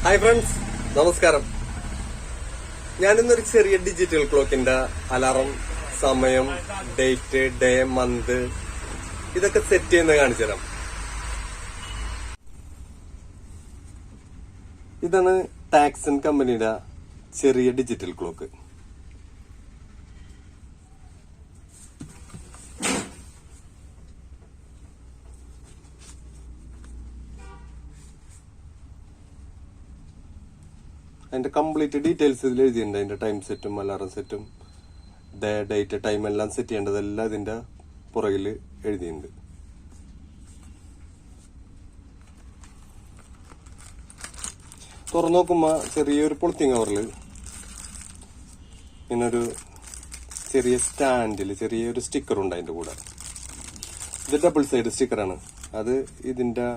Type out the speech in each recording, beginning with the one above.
Hi friends, നമസ്കാരം. ഞാനിന്നൊരു ചെറിയ digital ക്ലോക്കിന്റെ അലാറം, സമയം, ഡേറ്റ്, ഡേ, മന്ത് ഇതൊക്കെ സെറ്റ് ചെയ്യുന്നത് കാണിച്ചു തരാം. ഇതാണ് ടാക്സൺ കമ്പനിയുടെ ചെറിയ ഡിജിറ്റൽ ക്ലോക്ക്. അതിന്റെ കംപ്ലീറ്റ് ഡീറ്റെയിൽസ് ഇതിൽ എഴുതിയിട്ടുണ്ട്. അതിന്റെ ടൈം സെറ്റും അലാറം സെറ്റും ഡേറ്റ് ടൈം എല്ലാം സെറ്റ് ചെയ്യേണ്ടതെല്ലാം ഇതിന്റെ പുറകിൽ എഴുതിയിട്ടുണ്ട്. തുറന്നു നോക്കുമ്പോ ചെറിയൊരു പൊളിത്തിങ് കവറിൽ ഇങ്ങനൊരു ചെറിയ സ്റ്റാൻഡിൽ ചെറിയൊരു സ്റ്റിക്കർ ഉണ്ട് അതിന്റെ കൂടെ. ഇത് ഡബിൾ സൈഡ് സ്റ്റിക്കറാണ്. അത് ഇതിന്റെ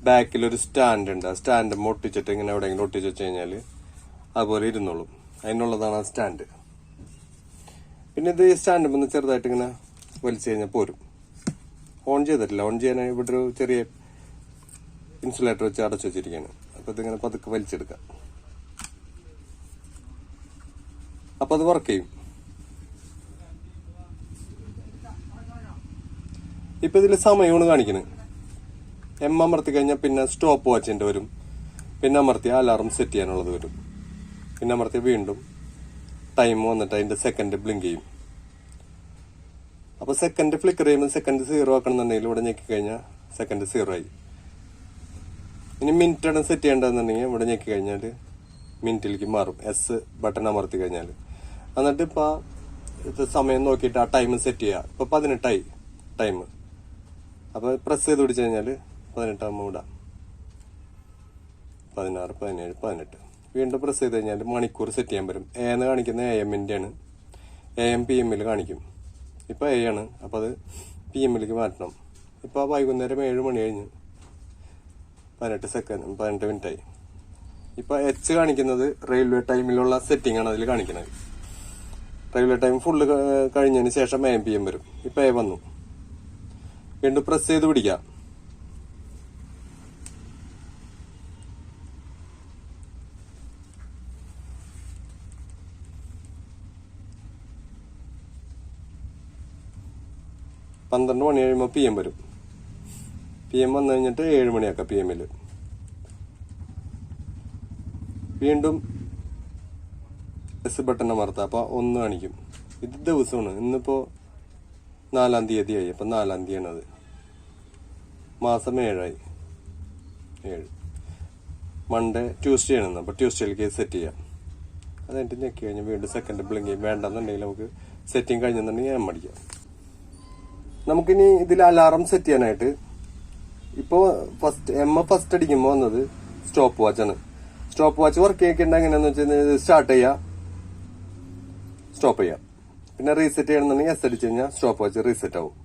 ബാക്കിലൊരു സ്റ്റാൻഡ് ഉണ്ട്. ആ സ്റ്റാൻഡ് ഒട്ടിച്ചിട്ട് ഇങ്ങനെ എവിടെയെങ്കിലും ഒട്ടിച്ച് വെച്ച് കഴിഞ്ഞാൽ അതുപോലെ ഇരുന്നോളും. അതിനുള്ളതാണ് ആ സ്റ്റാൻഡ്. പിന്നെ ഇത് ഈ സ്റ്റാൻഡ് വന്ന് ചെറുതായിട്ട് ഇങ്ങനെ വലിച്ചു കഴിഞ്ഞാൽ പോരും. ഓൺ ചെയ്തിട്ടില്ല. ഓൺ ചെയ്യാൻ ഇവിടെ ഒരു ചെറിയ ഇൻസുലേറ്റർ വെച്ച് അടച്ചു വെച്ചിരിക്കുകയാണ്. അപ്പൊ ഇതിങ്ങനെ പതുക്കെ വലിച്ചെടുക്കാം. അപ്പൊ അത് വർക്ക് ചെയ്യും. ഇപ്പൊ ഇതില് സമയമാണ് കാണിക്കുന്നത്. അമർത്തി കഴിഞ്ഞാൽ പിന്നെ സ്റ്റോപ്പ് വാച്ചിന്റെ വരും. പിന്നെ അമർത്തി അലാറം സെറ്റ് ചെയ്യാനുള്ളത് വരും. പിന്നെ അമർത്തി വീണ്ടും ടൈം വന്നിട്ട് അതിന്റെ സെക്കൻഡ് ബ്ലിങ്ക് ചെയ്യും. അപ്പൊ സെക്കൻഡ് ഫ്ലിക്കർ ചെയ്യുമ്പോൾ സെക്കൻഡ് 0 ആക്കണമെന്നുണ്ടെങ്കിൽ ഇവിടെ ഞെക്കി കഴിഞ്ഞാൽ സെക്കൻഡ് 0 ആയി. ഇനി മിനിറ്റ് ആണ് സെറ്റ് ചെയ്യേണ്ടതെന്നുണ്ടെങ്കിൽ ഇവിടെ ഞെക്കി കഴിഞ്ഞാൽ മിനിറ്റിലേക്ക് മാറും. എസ് ബട്ടൺ അമർത്തി കഴിഞ്ഞാൽ. എന്നിട്ട് ഇപ്പൊ സമയം നോക്കിയിട്ട് ആ ടൈം സെറ്റ് ചെയ്യുക. ഇപ്പൊ 18 ടൈം. അപ്പൊ പ്രസ് ചെയ്ത് പിടിച്ചു കഴിഞ്ഞാല് 18 ആകുമ്പോൾ ഇടാം. 16, 17, 18. വീണ്ടും പ്രസ് ചെയ്ത് കഴിഞ്ഞാൽ മണിക്കൂർ സെറ്റ് ചെയ്യാൻ പറ്റും. എന്ന് കാണിക്കുന്ന AM-ന്റെ ആണ്. AM PM-ൽ കാണിക്കും. ഇപ്പൊ A ആണ്. അപ്പൊ അത് PM-ലേക്ക് മാറ്റണം. ഇപ്പൊ വൈകുന്നേരം 7 മണി കഴിഞ്ഞ് 18 മിനിറ്റ് ആയി. ഇപ്പൊ H കാണിക്കുന്നത് റെയിൽവേ ടൈമിലുള്ള സെറ്റിംഗ് ആണ് അതിൽ കാണിക്കുന്നത്. റെയിൽവേ ടൈം ഫുള്ള് കഴിഞ്ഞതിന് ശേഷം AM PM വരും. ഇപ്പൊ A വന്നു. വീണ്ടും പ്രസ് ചെയ്ത് പിടിക്കാം. പന്ത്രണ്ട് മണി കഴിയുമ്പോൾ PM വരും. PM വന്നു കഴിഞ്ഞിട്ട് 7 മണിയാക്കാം PM-ല്. വീണ്ടും എസ് ബട്ടൺ അമർത്താം. അപ്പൊ 1 കാണിക്കും. ഇത് ദിവസമാണ്. ഇന്നിപ്പോ 4-ാം തീയതി ആയി. അപ്പൊ 4-ാം തീയതി ആണത്. മാസം 7 മൺഡേ ട്യൂസ്ഡേ ആണ്. അപ്പൊ ട്യൂസ്ഡേയിലേക്ക് സെറ്റ് ചെയ്യാം. അതെന്നിട്ട് ഞെക്കി കഴിഞ്ഞാൽ വീണ്ടും സെക്കൻഡ് ബ്ലിങ്ക് ചെയ്യും. വേണ്ടെന്നുണ്ടെങ്കിൽ നമുക്ക് സെറ്റിംഗ് കഴിഞ്ഞെന്നുണ്ടെങ്കിൽ M അടിക്കാം. നമുക്കിനി ഇതിൽ അലാറം സെറ്റ് ചെയ്യാനായിട്ട് ഇപ്പോ ഫസ്റ്റ് അടിക്കുമ്പോൾ വന്നത് സ്റ്റോപ്പ് വാച്ച് ആണ്. സ്റ്റോപ്പ് വാച്ച് വർക്ക് ചെയ്യേണ്ട എങ്ങനെയാന്ന് വെച്ചാൽ സ്റ്റാർട്ട് ചെയ്യാം, സ്റ്റോപ്പ് ചെയ്യാം. പിന്നെ റീസെറ്റ് ചെയ്യണമെന്നുണ്ടെങ്കിൽ S അടിച്ചു കഴിഞ്ഞാൽ സ്റ്റോപ്പ് വാച്ച് റീസെറ്റ് ആവും.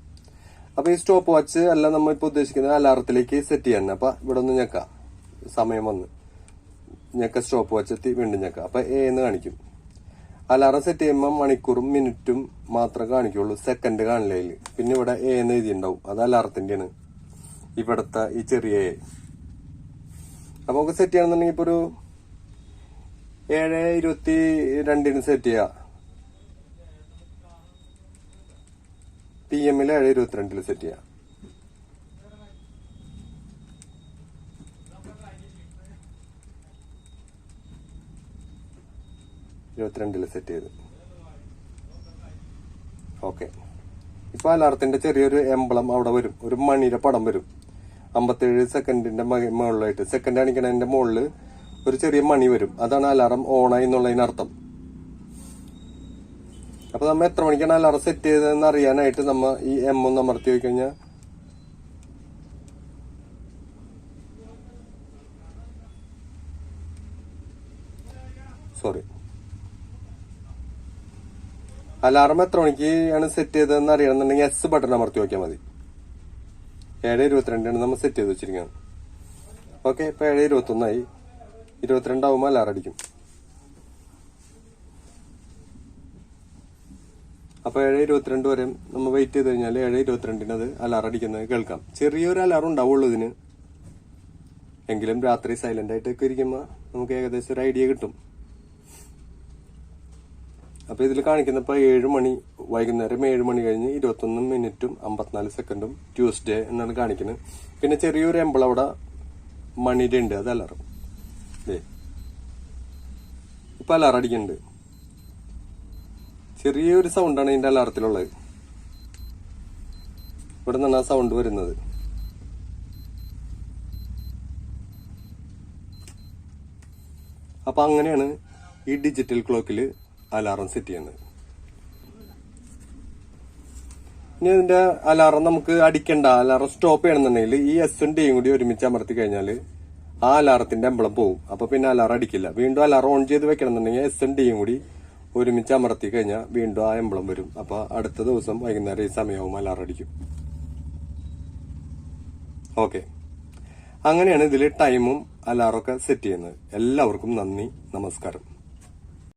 അപ്പൊ ഈ സ്റ്റോപ്പ് വാച്ച് അല്ല നമ്മൾ ഇപ്പൊ ഉദ്ദേശിക്കുന്നത് അലാറത്തിലേക്ക് സെറ്റ് ചെയ്യാൻ. അപ്പൊ ഇവിടെ ഒന്ന് ഞെക്കാം. സമയം വന്ന് ഞെക്ക സ്റ്റോപ്പ് വാച്ച് എത്തി വീണ്ടും ഞെക്കാം. അപ്പൊ A എന്ന് കാണിക്കും. അലാറം സെറ്റ് ചെയ്യുമ്പോൾ മണിക്കൂറും മിനിറ്റും മാത്രം കാണിക്കുള്ളൂ. സെക്കൻഡ് കാണില്ല. പിന്നെ ഇവിടെ A എന്ന് എഴുതിണ്ടാവും. അത് അലാറത്തിന്റെയാണ്. ഇവിടത്തെ ഈ ചെറിയ A. അപ്പൊ നമുക്ക് സെറ്റ് ചെയ്യണമെന്നുണ്ടെങ്കിൽ ഇപ്പൊ ഒരു 7:22 സെറ്റ് ചെയ്യാം. PM-ൽ 7:22 സെറ്റ് ചെയ്യാം. സെറ്റ് ചെയ്ത് ഓക്കെ. ഇപ്പൊ അലാറത്തിന്റെ ചെറിയൊരു എംബ്ലം അവിടെ വരും. ഒരു മണിയുടെ പടം വരും. 57 സെക്കൻഡിന്റെ മുകളിലായിട്ട് സെക്കൻഡ് കാണിക്കണതിന്റെ മുകളിൽ ഒരു ചെറിയ മണി വരും. അതാണ് അലാറം ഓണായി എന്നുള്ളതിനർത്ഥം. അപ്പൊ നമ്മ എത്ര മണിക്കാണ് അലാറം സെറ്റ് ചെയ്തതെന്ന് അറിയാനായിട്ട് നമ്മ ഈ M ഒന്ന് അമർത്തി പോയി കഴിഞ്ഞാൽ അലാറം എത്ര മണിക്കാണ് സെറ്റ് ചെയ്തതെന്ന് അറിയണമെന്നുണ്ടെങ്കിൽ S ബട്ടൺ അമർത്തി നോക്കിയാൽ മതി. 7:22 നമ്മൾ സെറ്റ് ചെയ്ത് വെച്ചിരിക്കുന്നത്. ഓക്കെ. ഇപ്പൊ 7:21 22 ആവുമ്പോൾ അലാറം അടിക്കും. അപ്പൊ 7:22 വരെ നമ്മൾ വെയിറ്റ് ചെയ്ത് കഴിഞ്ഞാൽ 7:22 അത് അലാറം അടിക്കുന്നത് കേൾക്കാം. ചെറിയൊരു അലാറം ഉണ്ടാവുള്ളൂ ഇതിന്. എങ്കിലും രാത്രി സൈലന്റ് ആയിട്ടൊക്കെ ഇരിക്കുമ്പോൾ നമുക്ക് ഏകദേശം ഒരു ഐഡിയ കിട്ടും. അപ്പൊ ഇതിൽ കാണിക്കുന്ന ഇപ്പൊ 7 മണി, വൈകുന്നേരം 7 മണി കഴിഞ്ഞ് 21 മിനിറ്റും 54 സെക്കൻഡും ട്യൂസ്ഡേ എന്നാണ് കാണിക്കുന്നത്. പിന്നെ ചെറിയൊരു എംബിൾ അവിടെ മണിയുടെ ഉണ്ട്, അത് അലാറം. ഇപ്പൊ അലാറം അടിക്കുന്നുണ്ട്. ചെറിയൊരു സൗണ്ടാണ് ഇതിന്റെ അലാറത്തിലുള്ളത്. ഇവിടെ നിന്നാണ് ആ സൗണ്ട് വരുന്നത്. അപ്പൊ അങ്ങനെയാണ് ഈ ഡിജിറ്റൽ ക്ലോക്കിൽ അലാറം സെറ്റ് ചെയ്യുന്നത്. ഇനി ഇതിന്റെ അലാറം നമുക്ക് അടിക്കണ്ട, അലാറം സ്റ്റോപ്പ് ചെയ്യണമെന്നുണ്ടെങ്കിൽ ഈ എസും ഡിയും കൂടി ഒരുമിച്ച് അമർത്തി കഴിഞ്ഞാൽ ആ അലാറത്തിന്റെ എംബ്ലം പോകും. അപ്പൊ പിന്നെ അലാറം അടിക്കില്ല. വീണ്ടും അലാറം ഓൺ ചെയ്ത് വെക്കണം എന്നുണ്ടെങ്കിൽ എസും ഡിയും കൂടി ഒരുമിച്ച് അമർത്തി കഴിഞ്ഞാൽ വീണ്ടും ആ എംബ്ലം വരും. അപ്പൊ അടുത്ത ദിവസം വൈകുന്നേരം ഈ സമയവും അലാറം അടിക്കും. ഓക്കെ, അങ്ങനെയാണ് ഇതിൽ ടൈമും അലാറൊക്കെ സെറ്റ് ചെയ്യുന്നത്. എല്ലാവർക്കും നന്ദി, നമസ്കാരം.